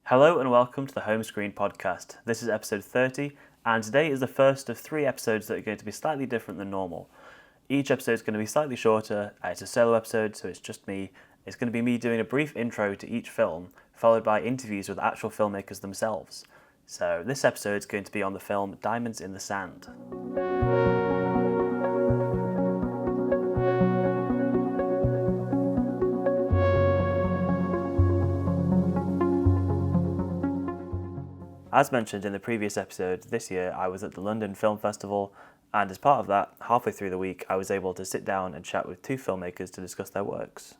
Hello and welcome to the Home Screen Podcast. This is episode 30, and today is the first of 3 episodes that are going to be slightly different than normal. Each episode is going to be slightly shorter. It's a solo episode, so it's just me. It's going to be me doing a brief intro to each film, followed by interviews with actual filmmakers themselves. So this episode is going to be on the film Diamonds in the Sand. As mentioned in the previous episode, this year I was at the London Film Festival, and as part of that, halfway through the week, I was able to sit down and chat with 2 filmmakers to discuss their works.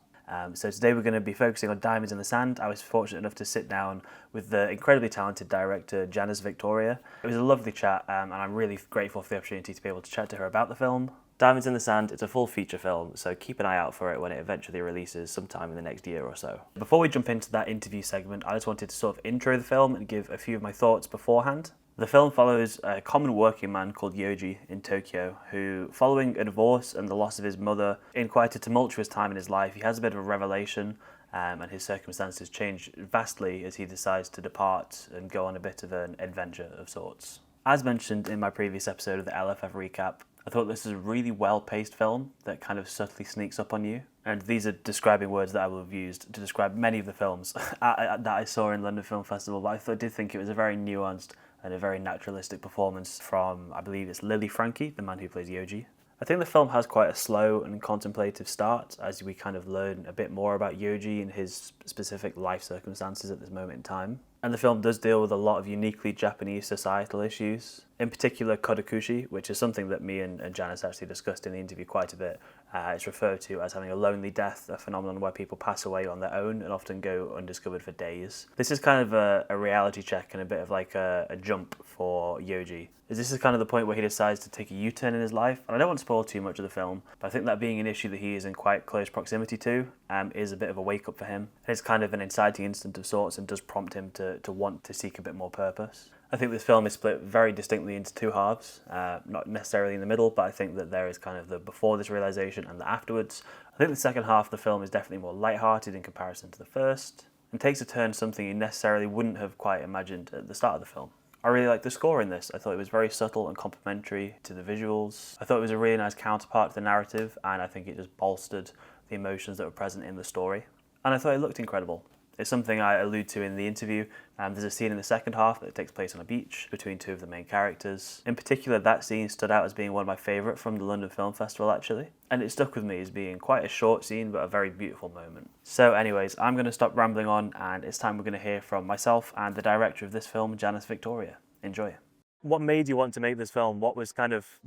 So today we're going to be focusing on Diamonds in the Sand. I was fortunate enough to sit down with the incredibly talented director Janus Victoria. It was a lovely chat, and I'm really grateful for the opportunity to be able to chat to her about the film. Diamonds in the Sand, it's a full feature film, so keep an eye out for it when it eventually releases sometime in the next year or so. Before we jump into that interview segment, I just wanted to sort of intro the film and give a few of my thoughts beforehand. The film follows a common working man called Yoji in Tokyo, who, following a divorce and the loss of his mother in quite a tumultuous time in his life, he has a bit of a revelation, and his circumstances change vastly as he decides to depart and go on a bit of an adventure of sorts. As mentioned in my previous episode of the LFF recap, I thought this is a really well-paced film that kind of subtly sneaks up on you. And these are describing words that I will have used to describe many of the films that I saw in London Film Festival, but I did think it was a very nuanced and a very naturalistic performance from, I believe it's Lily Frankie, the man who plays Yoji. I think the film has quite a slow and contemplative start as we kind of learn a bit more about Yoji and his specific life circumstances at this moment in time. And the film does deal with a lot of uniquely Japanese societal issues, in particular kodokushi, which is something that me and Janice actually discussed in the interview quite a bit. It's referred to as having a lonely death, a phenomenon where people pass away on their own and often go undiscovered for days. This is kind of a reality check and a bit of like a jump for Yoji. This is kind of the point where he decides to take a U-turn in his life. And I don't want to spoil too much of the film, but I think that being an issue that he is in quite close proximity to is a bit of a wake-up for him. It's kind of an inciting incident of sorts and does prompt him to want to seek a bit more purpose. I think this film is split very distinctly into 2 halves, not necessarily in the middle, but I think that there is kind of the before this realization and the afterwards. I think the second half of the film is definitely more lighthearted in comparison to the first, and takes a turn something you necessarily wouldn't have quite imagined at the start of the film. I really liked the score in this. I thought it was very subtle and complementary to the visuals. I thought it was a really nice counterpart to the narrative, and I think it just bolstered the emotions that were present in the story. And I thought it looked incredible. It's something I allude to in the interview. There's a scene in the second half that takes place on a beach between 2 of the main characters. In particular, that scene stood out as being one of my favourite from the London Film Festival, actually. And it stuck with me as being quite a short scene, but a very beautiful moment. So anyways, I'm going to stop rambling on, and it's time we're going to hear from myself and the director of this film, Janus Victoria. Enjoy. What made you want to make this film? What was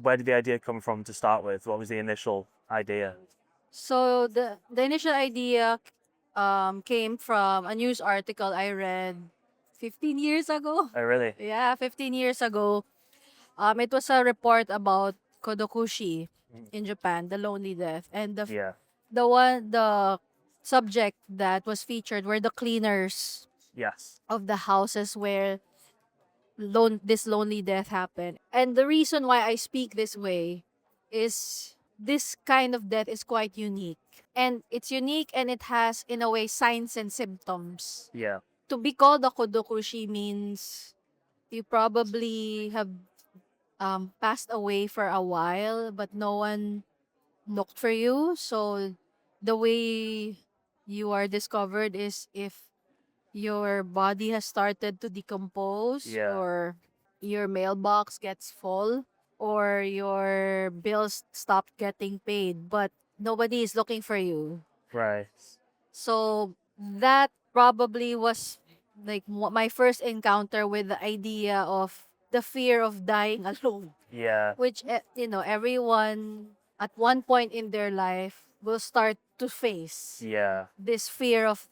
where did the idea come from to start with? What was the initial idea? So the initial idea came from a news article I read 15 years ago. Oh, really? Yeah, 15 years ago. It was a report about kodokushi in Japan, the lonely death, and Yeah. the subject that was featured were the cleaners Yes. of the houses where this lonely death happened. And the reason why I speak this way is this kind of death is quite unique. And it's unique and it has, in a way, signs and symptoms. Yeah. To be called a kodokushi means you probably have passed away for a while, but no one looked for you. So the way you are discovered is if your body has started to decompose, Yeah. or your mailbox gets full, or your bills stop getting paid, but nobody is looking for you. Right. So that probably was like my first encounter with the idea of the fear of dying alone, Yeah. which everyone at one point in their life will start to face Yeah. this fear of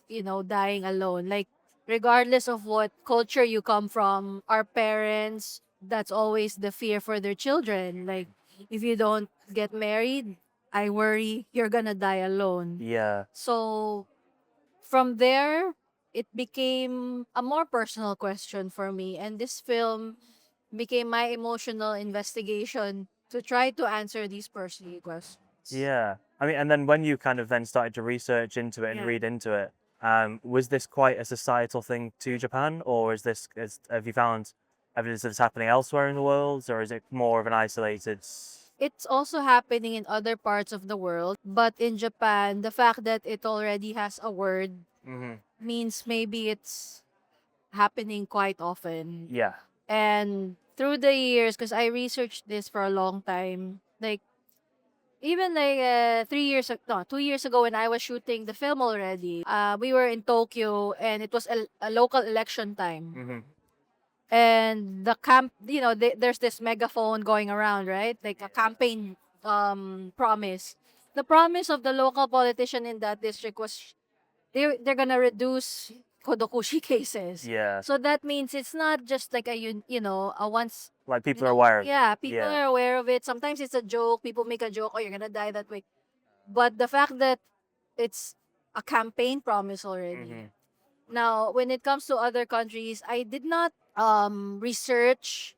dying alone, like regardless of what culture you come from. Our parents, that's always the fear for their children, like if you don't get married, I worry you're gonna die alone. Yeah. So from there, it became a more personal question for me, and this film became my emotional investigation to try to answer these personal questions. Yeah. I mean, and then when you kind of then started to research into it and Yeah. read into it, Was this quite a societal thing to Japan, or have you found evidence of this happening elsewhere in the world, or is it more of an isolated? It's also happening in other parts of the world, but in Japan, the fact that it already has a word Hmm. means maybe it's happening quite often. Yeah. And through the years, because I researched this for a long time, like even like 3 years ago, no, 2 years ago when I was shooting the film already, we were in Tokyo and it was a local election time. Hmm. And the camp, there's this megaphone going around, right? Like a campaign promise. The promise of the local politician in that district was they're gonna reduce kodokushi cases. Yeah. So that means it's not just like a once. Like people are aware of. Yeah, people Yeah. are aware of it. Sometimes it's a joke. People make a joke, oh, you're gonna die that way. But the fact that it's a campaign promise already. Hmm. Now, when it comes to other countries, I did not research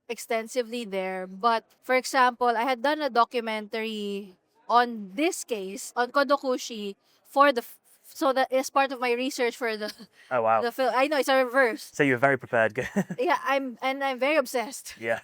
extensively there. But for example, I had done a documentary on this case on Kodokushi for so that is part of my research for the Oh wow. the film. I know it's a reverse. So you're very prepared. Yeah, I'm very obsessed. Yeah.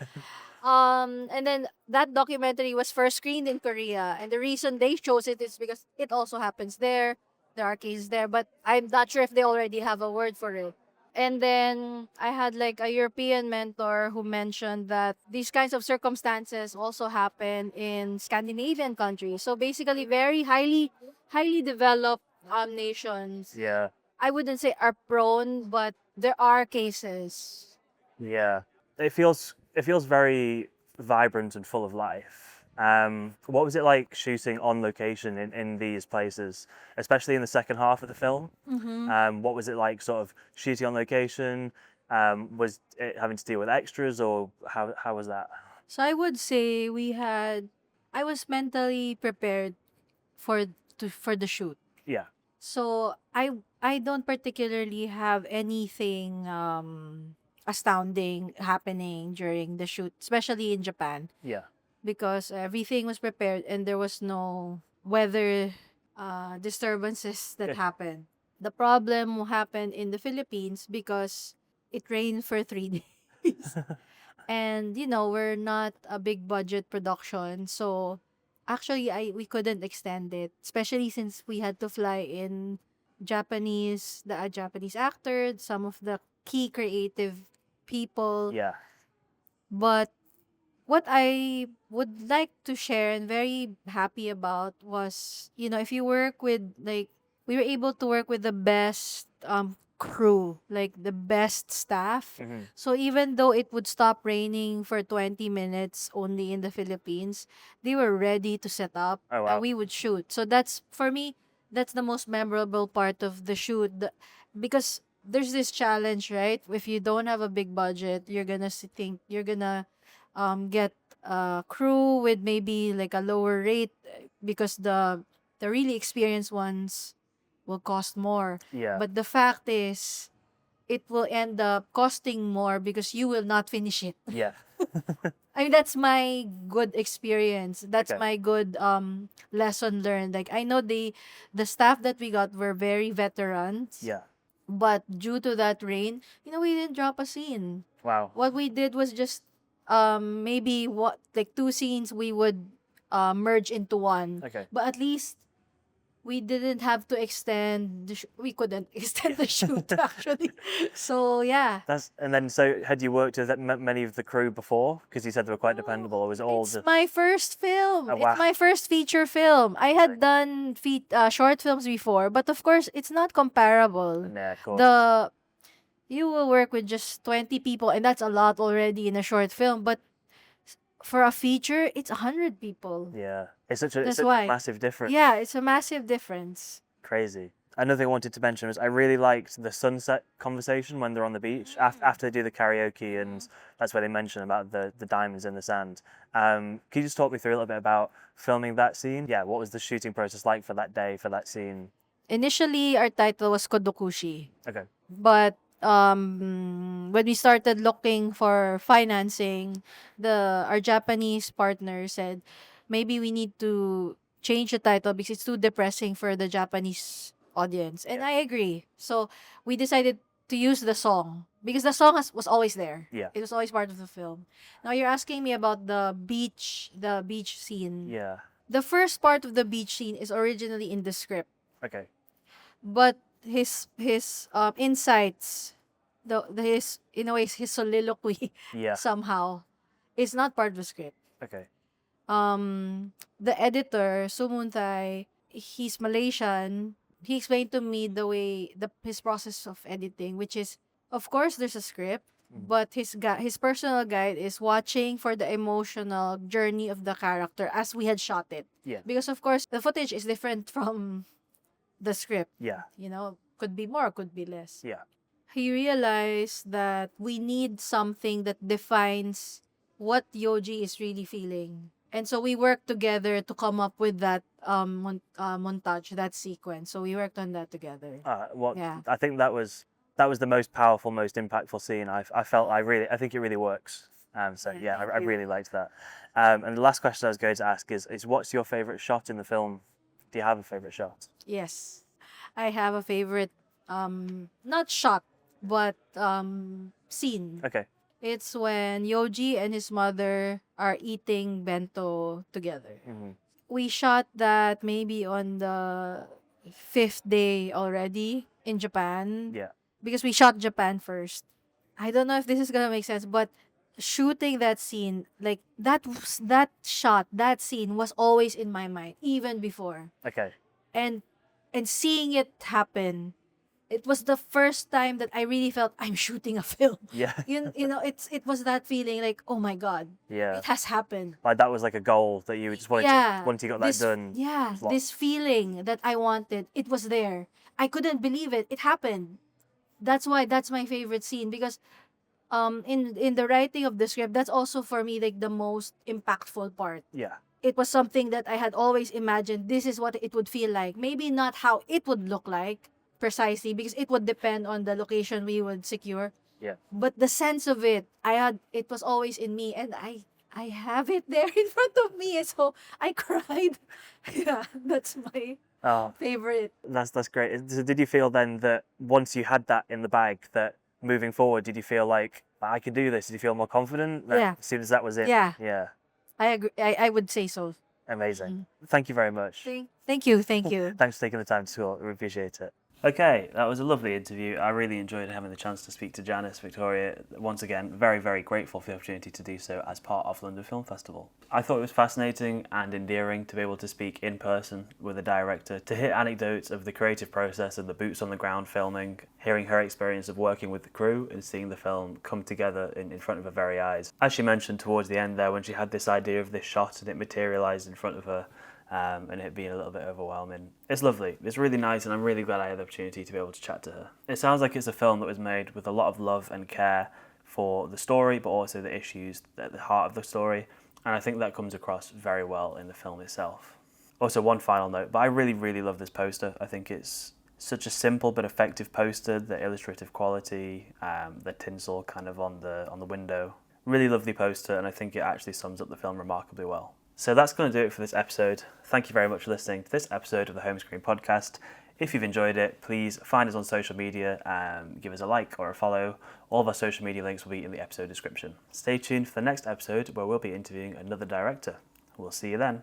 And then that documentary was first screened in Korea, and the reason they chose it is because it also happens there. There are cases there, but I'm not sure if they already have a word for it. And then I had like a European mentor who mentioned that these kinds of circumstances also happen in Scandinavian countries. So basically, very highly developed nations. Yeah. I wouldn't say are prone, but there are cases. Yeah. It feels very vibrant and full of life. What was it like shooting on location in these places, especially in the second half of the film? What was it like, sort of shooting on location? Was it having to deal with extras, or how was that? So I would say I was mentally prepared for for the shoot. Yeah. So I don't particularly have anything astounding happening during the shoot, especially in Japan, Yeah. because everything was prepared and there was no weather disturbances that Good. happened. The problem happened in the Philippines because it rained for 3 days. And we're not a big budget production, so actually we couldn't extend it, especially since we had to fly in a Japanese actor, some of the key creative people. Yeah. But what I would like to share and very happy about was, if you work with like we were able to work with the best crew, like the best staff. Hmm. So even though it would stop raining for 20 minutes only in the Philippines, they were ready to set up Oh and wow. we would shoot. So that's for me, that's the most memorable part of the shoot because there's this challenge, right? If you don't have a big budget, think you're gonna get a crew with maybe like a lower rate because the really experienced ones will cost more. Yeah. But the fact is, it will end up costing more because you will not finish it. Yeah. I mean, that's my good experience. That's Okay. my good lesson learned. Like I know the staff that we got were very veterans, Yeah. but due to that rain, we didn't drop a scene. Wow. What we did was just maybe what like two scenes we would merge into one. Okay. But at least we didn't have to extend we couldn't extend the shoot actually. So yeah. And then, so had you worked with many of the crew before? Because you said they were quite dependable. Or was it all It's just? my first film. Oh, wow. It's my first feature film. I had done short films before, but of course it's not comparable. Yeah, of course. You will work with just 20 people and that's a lot already in a short film, but for a feature it's 100 people. Yeah, it's such a That's such why. a massive difference. Yeah, it's a massive difference. Crazy. Another thing I wanted to mention was I really liked the sunset conversation when they're on the beach after they do the karaoke, and that's where they mention about the diamonds in the sand. Can you just talk me through a little bit about filming that scene? Yeah, what was the shooting process like for that day, for that scene? Initially, our title was Kodokushi. Okay. But when we started looking for financing, our Japanese partner said, maybe we need to change the title because it's too depressing for the Japanese audience. And Yeah. I agree. So we decided to use the song because the song was always there. Yeah. It was always part of the film. Now you're asking me about the beach scene. Yeah. The first part of the beach scene is originally in the script, Okay. but his insights, his in a way his soliloquy Yeah. somehow is not part of the script. Okay. The editor Sumunthai, he's Malaysian. He explained to me the way his process of editing, which is, of course there's a script, but his personal guide is watching for the emotional journey of the character as we had shot it. Yeah. Because of course the footage is different from the script. Yeah. Could be more, could be less. Yeah. He realized that we need something that defines what Yoji is really feeling. And so we worked together to come up with that montage, that sequence. So we worked on that together. Well, Yeah. I think that was the most powerful, most impactful scene. I think it really works. Yeah, I thank you. really liked that. And the last question I was going to ask is what's your favorite shot in the film? Do you have a favorite shot? Yes. I have a favorite not shot, but scene. Okay. It's when Yoji and his mother are eating bento together. We shot that maybe on the fifth day already in Japan. Yeah. Because we shot Japan first. I don't know if this is gonna make sense, but shooting that scene, like that shot, that scene was always in my mind, even before. Okay. And seeing it happen, it was the first time that I really felt I'm shooting a film. Yeah. It was that feeling like, oh my god, Yeah. it has happened. Like that was like a goal that you just wanted to, once you got that done. Yeah, lot- this feeling that I wanted, it was there. I couldn't believe it. It happened. That's why that's my favorite scene, because in the writing of the script, that's also for me like the most impactful part. Yeah. It was something that I had always imagined this is what it would feel like. Maybe not how it would look like precisely, because it would depend on the location we would secure. Yeah. But the sense of it, it was always in me, and I have it there in front of me, and so I cried. Yeah, that's my Oh, favorite. that's great. So did you feel then that once you had that in the bag, that moving forward, did you feel like I could do this? Did you feel more confident? Yeah. As soon as that was it. Yeah. Yeah. I agree. I would say so. Amazing. Thank you very much. Thank you. Thank you. Thanks for taking the time to talk. We appreciate it. Okay, that was a lovely interview. I really enjoyed having the chance to speak to Janus Victoria. Once again, very, very grateful for the opportunity to do so as part of London Film Festival. I thought it was fascinating and endearing to be able to speak in person with a director, to hear anecdotes of the creative process and the boots on the ground filming, hearing her experience of working with the crew and seeing the film come together in front of her very eyes. As she mentioned towards the end there, when she had this idea of this shot and it materialised in front of her, and it being a little bit overwhelming. It's lovely. It's really nice, and I'm really glad I had the opportunity to be able to chat to her. It sounds like it's a film that was made with a lot of love and care for the story, but also the issues at the heart of the story, and I think that comes across very well in the film itself. Also, one final note, but I really, really love this poster. I think it's such a simple but effective poster. The illustrative quality, the tinsel kind of on the window. Really lovely poster, and I think it actually sums up the film remarkably well. So that's going to do it for this episode. Thank you very much for listening to this episode of the Home Screen Podcast. If you've enjoyed it, please find us on social media and give us a like or a follow. All of our social media links will be in the episode description. Stay tuned for the next episode where we'll be interviewing another director. We'll see you then.